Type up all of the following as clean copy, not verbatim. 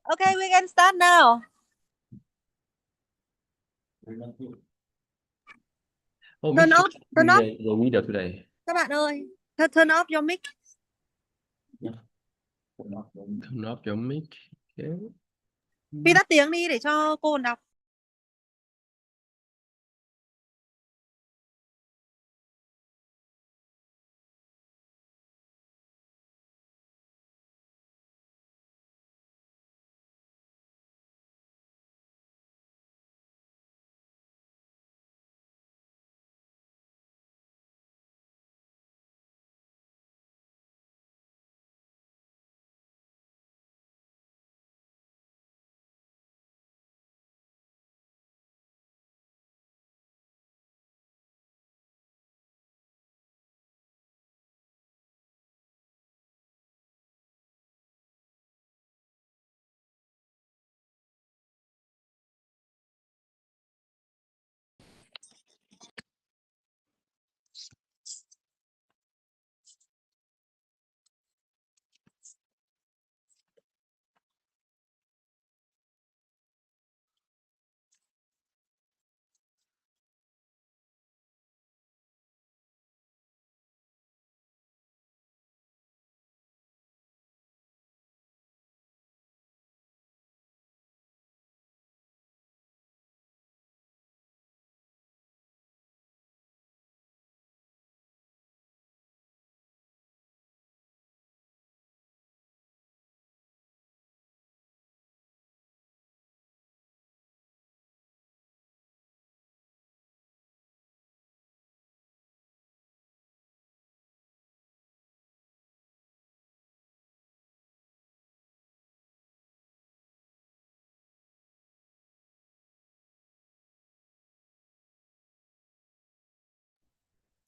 Okay, we can start now. Oh, Turn Miss off, turn off. the video today. Các bạn ơi, turn off your mic. Turn off your mic. Okay. Phi tắt tiếng đi để cho cô đọc.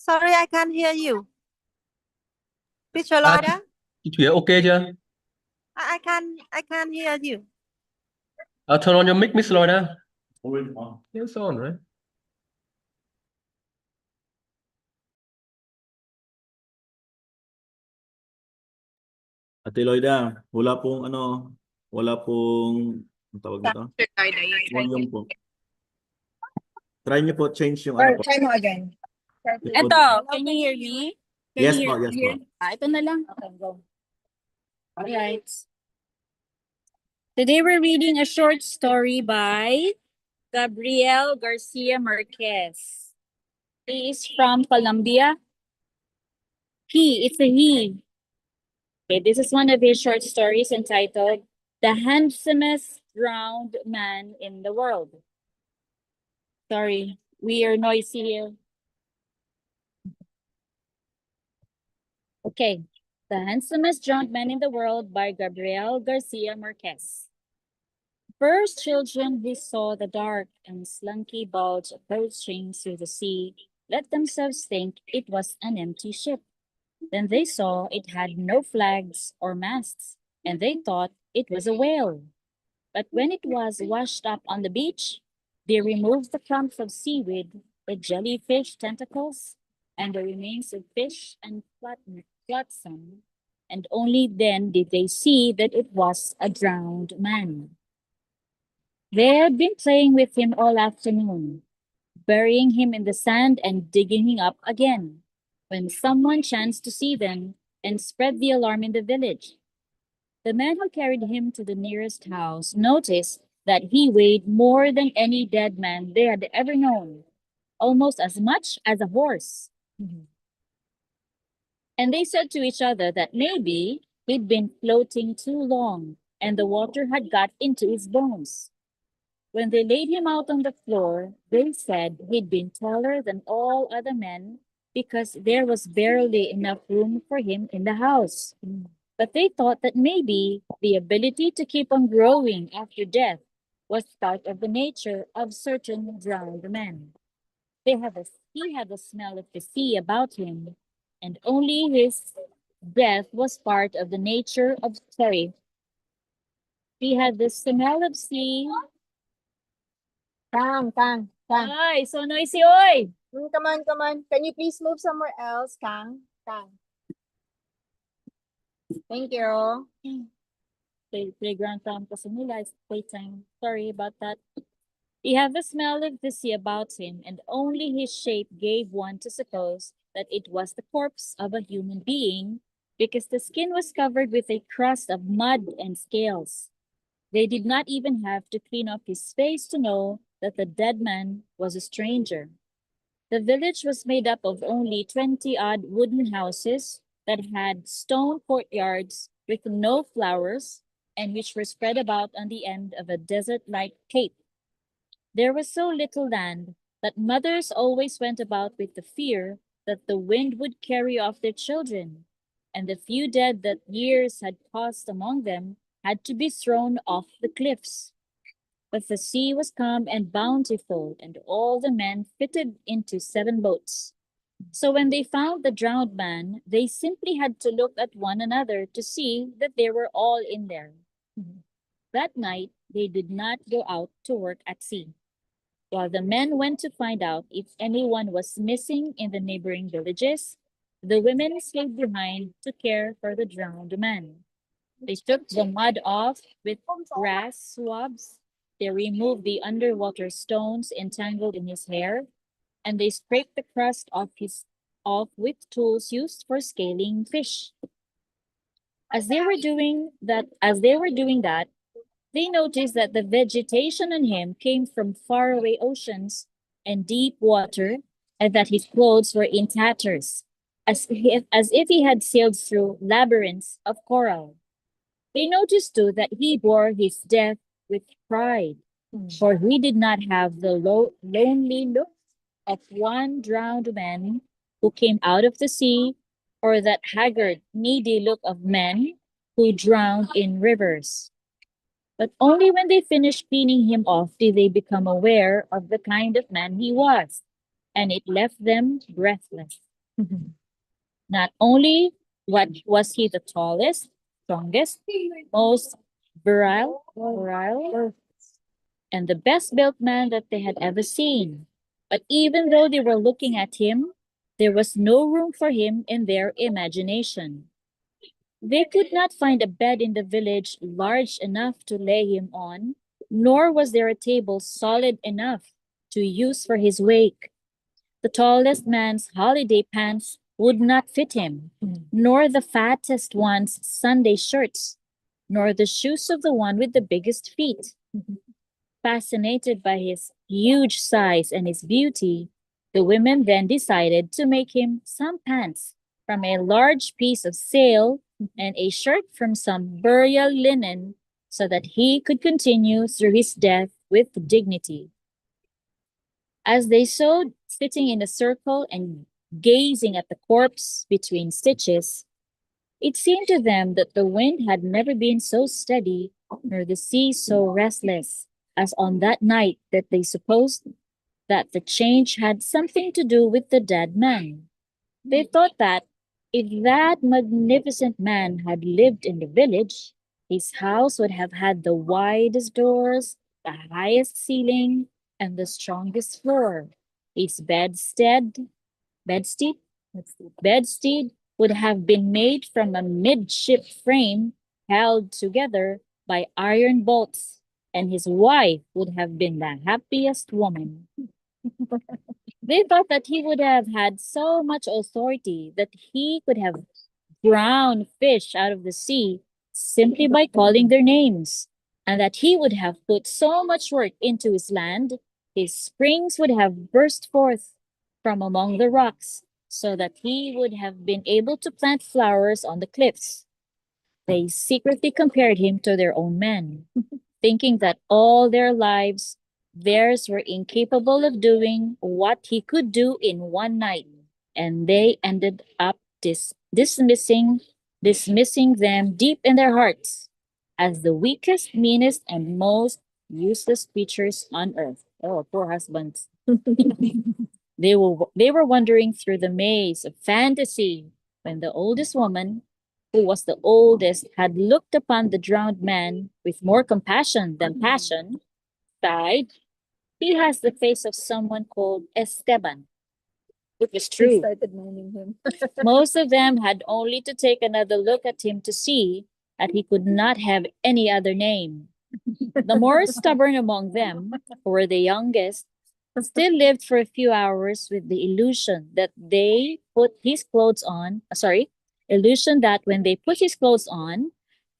Sorry, I can't hear you. Teacher Lloyd á. Chị Thủy ok chưa? I can't hear you. Turn on your mic, Miss Lloyd. Yes, on, right? Ate Loida, wala pong ang tawag nito? Volume po. Try niyo po change yung ano po. Try mo again. Eto, can you hear me? Yes po, yes po. Ito na lang. Okay, go. Alright. Today we're reading a short story by Gabriel Garcia Marquez. He is from Colombia. It's a he. Okay, this is one of his short stories entitled The Handsomest Drowned Man in the World. Sorry, we are noisy here. Okay, The Handsomest Drowned Man in the World by Gabriel Garcia Marquez. First children who saw the dark and slunky bulge approaching through the sea let themselves think it was an empty ship. Then they saw it had no flags or masts, and they thought it was a whale. But when it was washed up on the beach, they removed the clumps of seaweed, the jellyfish tentacles, and the remains of fish and flotsam, and only then did they see that it was a drowned man. They had been playing with him all afternoon, burying him in the sand and digging him up again, when someone chanced to see them and spread the alarm in the village. The man who carried him to the nearest house noticed that he weighed more than any dead man they had ever known, almost as much as a horse. And they said to each other that maybe he'd been floating too long and the water had got into his bones. When they laid him out on the floor, they said he'd been taller than all other men because there was barely enough room for him in the house. But they thought that maybe the ability to keep on growing after death was part of the nature of certain drowned men. He had the smell of the sea about him, and only his death was part of the nature of He had the smell of sea. Kang. Ay, so noisy, oy! Come on. Can you please move somewhere else, Kang? Thank you. playground time kasi nila, it's playtime. Sorry about that. He had the smell of the sea about him, and only his shape gave one to suppose that it was the corpse of a human being, because the skin was covered with a crust of mud and scales. They did not even have to clean off his face to know that the dead man was a stranger. The village was made up of only 20-odd wooden houses that had stone courtyards with no flowers and which were spread about on the end of a desert-like cape. There was so little land that mothers always went about with the fear that the wind would carry off their children, and the few dead that years had passed among them had to be thrown off the cliffs. But the sea was calm and bountiful, and all the men fitted into 7 boats. So when they found the drowned man, they simply had to look at one another to see that they were all in there. That night, they did not go out to work at sea, while the men went to find out if anyone was missing in the neighboring villages. The women stayed behind to care for the drowned man. They took the mud off with grass swabs. They removed the underwater stones entangled in his hair, and they scraped the crust off with tools used for scaling fish. As they were doing that, they noticed that the vegetation on him came from faraway oceans and deep water, and that his clothes were in tatters, as if he had sailed through labyrinths of coral. They noticed too that he bore his death with pride, for he did not have the lonely look of one drowned man who came out of the sea, or that haggard, needy look of men who drowned in rivers. But only when they finished cleaning him off did they become aware of the kind of man he was, and it left them breathless. Not only was he the tallest, strongest, most virile, and the best built man that they had ever seen, but even though they were looking at him, there was no room for him in their imagination. They could not find a bed in the village large enough to lay him on, nor was there a table solid enough to use for his wake. The tallest man's holiday pants would not fit him, nor the fattest one's Sunday shirts, nor the shoes of the one with the biggest feet. Fascinated by his huge size and his beauty, the women then decided to make him some pants from a large piece of sail and a shirt from some burial linen, so that he could continue through his death with dignity. As they sewed, sitting in a circle and gazing at the corpse between stitches, it seemed to them that the wind had never been so steady, nor the sea so restless, as on that night that they supposed that the change had something to do with the dead man. They thought that if that magnificent man had lived in the village, his house would have had the widest doors, the highest ceiling, and the strongest floor. His bedstead would have been made from a midship frame held together by iron bolts, and his wife would have been the happiest woman. They thought that he would have had so much authority that he could have drowned fish out of the sea simply by calling their names, and that he would have put so much work into his land, his springs would have burst forth from among the rocks, so that he would have been able to plant flowers on the cliffs. They secretly compared him to their own men, thinking that all their lives theirs were incapable of doing what he could do in one night, and they ended up dismissing them deep in their hearts as the weakest, meanest, and most useless creatures on earth. Oh, poor husbands. They were wandering through the maze of fantasy when the oldest woman, who was the oldest, had looked upon the drowned man with more compassion than passion, sighed, "He has the face of someone called Esteban." It was They true. started naming him. Most of them had only to take another look at him to see, that he could not have any other name. The more stubborn among them, who were the youngest, still lived for a few hours with the illusion that illusion that when they put his clothes on,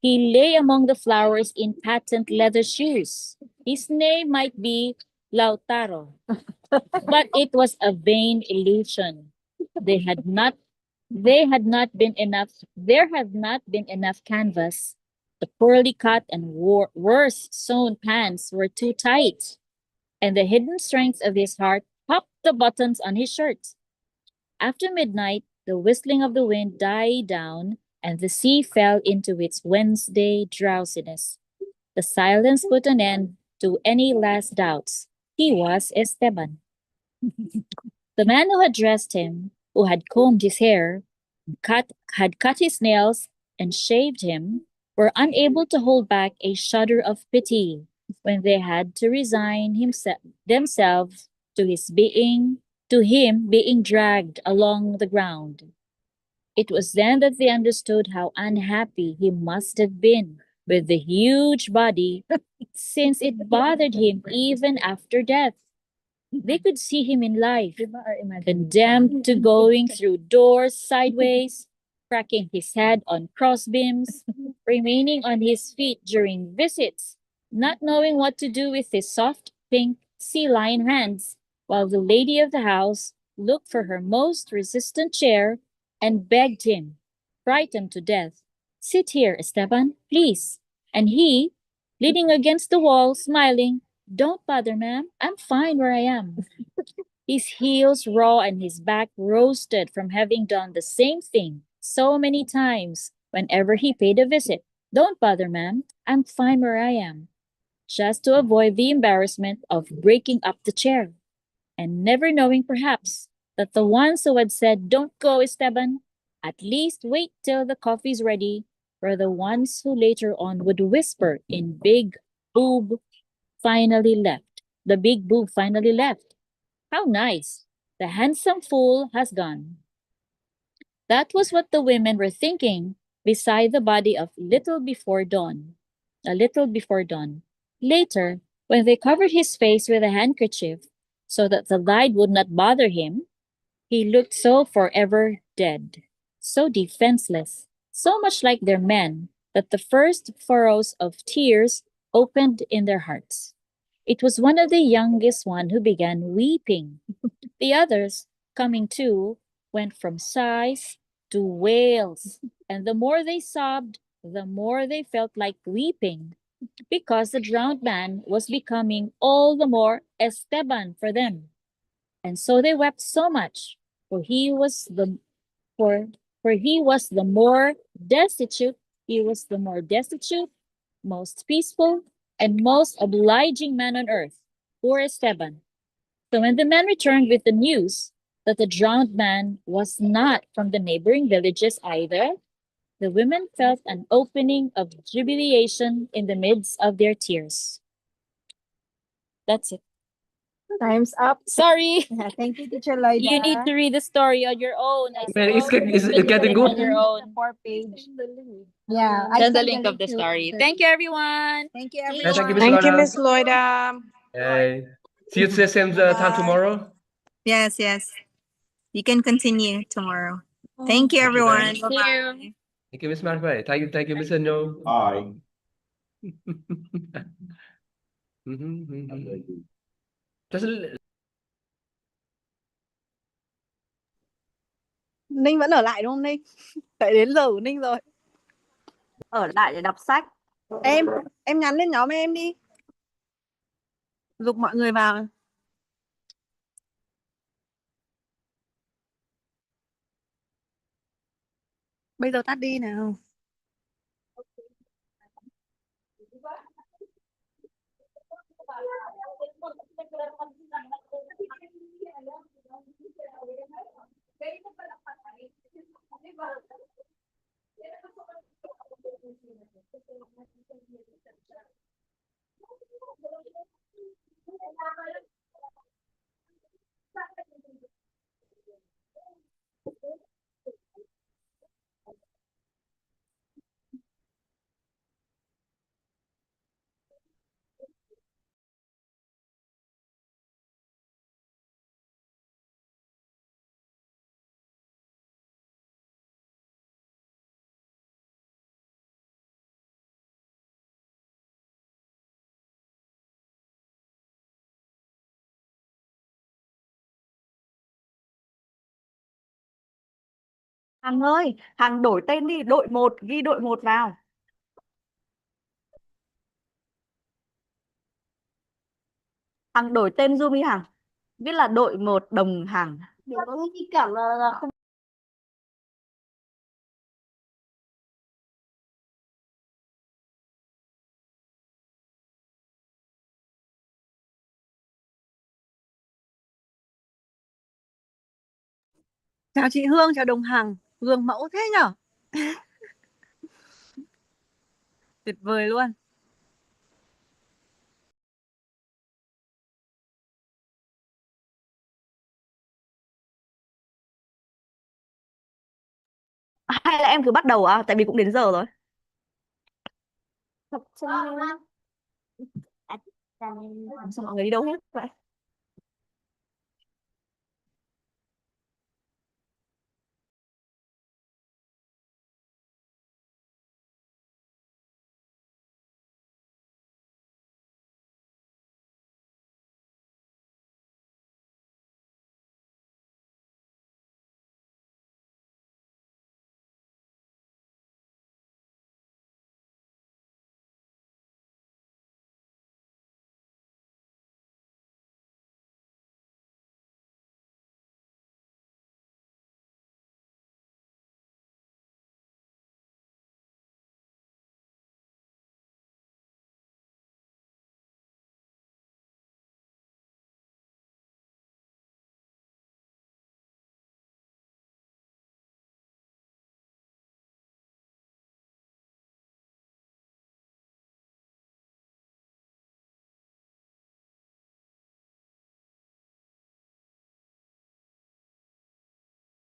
he lay among the flowers in patent leather shoes. His name might be Lautaro, but it was a vain illusion. There had not been enough canvas. The poorly cut and worse sewn pants were too tight, and the hidden strength of his heart popped the buttons on his shirt. After midnight, the whistling of the wind died down, and the sea fell into its Wednesday drowsiness. The silence put an end to any last doubts. He was Esteban. The man who had dressed him, who had combed his hair, had cut his nails, and shaved him, were unable to hold back a shudder of pity when they had to resign themselves to him being dragged along the ground. It was then that they understood how unhappy he must have been with the huge body, since it bothered him even after death. They could see him in life, condemned to going through doors sideways, cracking his head on crossbeams, remaining on his feet during visits, not knowing what to do with his soft, pink, sea lion hands, while the lady of the house looked for her most resistant chair and begged him, frightened to death, "Sit here, Esteban, please." And he, leaning against the wall, smiling, "Don't bother, ma'am. I'm fine where I am." His heels raw and his back roasted from having done the same thing so many times whenever he paid a visit. "Don't bother, ma'am. I'm fine where I am." Just to avoid the embarrassment of breaking up the chair, and never knowing perhaps that the ones who had said, "Don't go, Esteban, at least wait till the coffee's ready," were the ones who later on would whisper in big boob finally left. The big boob finally left. How nice. The handsome fool has gone. That was what the women were thinking beside the body of Little Before Dawn. A little before dawn. Later, when they covered his face with a handkerchief so that the light would not bother him, he looked so forever dead, so defenseless, so much like their men that the first furrows of tears opened in their hearts. It was one of the youngest one who began weeping. The others, coming to, went from sighs to wails, and the more they sobbed, the more they felt like weeping, because the drowned man was becoming all the more Esteban for them. And so they wept so much, for he was the more destitute, most peaceful, and most obliging man on earth, poor Esteban. So when the men returned with the news that the drowned man was not from the neighboring villages either, the women felt an opening of jubilation in the midst of their tears. That's it. Time's up. Sorry, Thank you, Teacher Lloyda. you need to read the story on your own. I Man, it's suppose it's you can getting read it good. on your own. 4-page. Yeah. I Send the sent link of the to- story. Thank you, everyone. Thank you, Yeah, thank you, everyone. Miss Thank you, Lola. Miss Lloyda. Yay. See you the same time tomorrow. Yes, yes. You can continue tomorrow. Thank you, Thank you, everyone. guys. Bye-bye. Thank you, Miss Marfay. Thank you, Miss No. Aye. Just Ninh vẫn ở lại đúng không Ninh? Tại đến giờ của Ninh rồi. Ở lại để đọc sách. Em nhắn lên nhóm em đi. Dục mọi người vào. Bây giờ tắt đi nào. Hằng ơi, Hằng đổi tên đi, đội 1, ghi đội 1 vào. Hằng đổi tên giùm đi Hằng. Viết là đội 1 Đồng Hằng. Để có cái cảm là không. Chào chị Hương, chào Đồng Hằng. Gương mẫu thế nhở? Tuyệt vời luôn. Hay là em cứ bắt đầu à? Tại vì cũng đến giờ rồi. Tập chân. Sao mọi người đi đâu hết vậy?